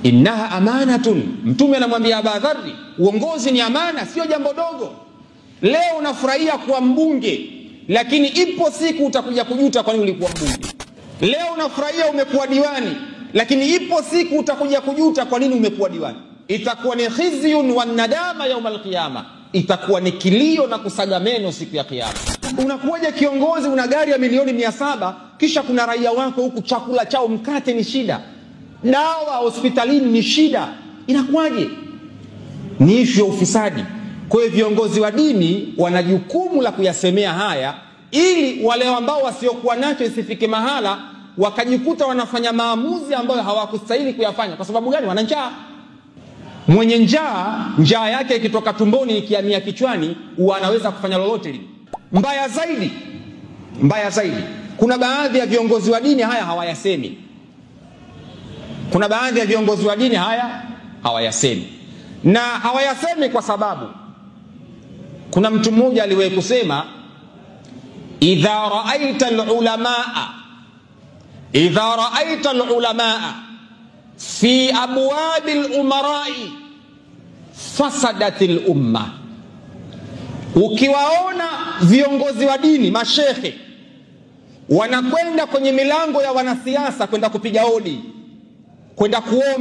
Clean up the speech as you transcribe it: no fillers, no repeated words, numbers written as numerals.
innaha amanatun. Mtume anamwambia Abu Dharr, uongozi ni amana, sio jambo dogo. Leo unafurahia kuwa mbunge, lakini ipo siku utakuja kujuta kwa nini ulikuwa mbunge. Leo unafurahia umekuwa diwani, lakini ipo siku utakuja kujuta kwa nini umekuwa diwani. Itakuwa ni khizyun wan nadama yaum alqiyama, itakuwa ni kilio na kusaga meno siku ya kiyama. Unakuwaje kiongozi, una gari ya milioni 700, kisha kuna raia wako huku chakula chao mkate ni shida, dawa hospitalini ni shida? Inakuwaje? Ni ishu ya ufisadi. Kwa hiyo viongozi wa dini wana jukumu la kuyasemea haya, ili wale ambao wasiokuwa nacho isifike mahala wakajikuta wanafanya maamuzi ambayo hawakustahili kuyafanya. Kwa sababu gani? Wana njaa. Mwenye njaa yake ikitoka tumboni ikihamia kichwani, anaweza kufanya lolote lile. Mbaya zaidi, kuna baadhi ya viongozi wa dini haya hawayasemi. Na hawayasemi kwa sababu kuna mtu mmoja aliwahi kusema, idha ra'aita al-ulamaa fi abwabil umara'i fasadatil umma. Ukiwaona viongozi wa dini, mashehe, wanakwenda kwenye milango ya wanasiasa kwenda kupiga hodi, kwenda kuomba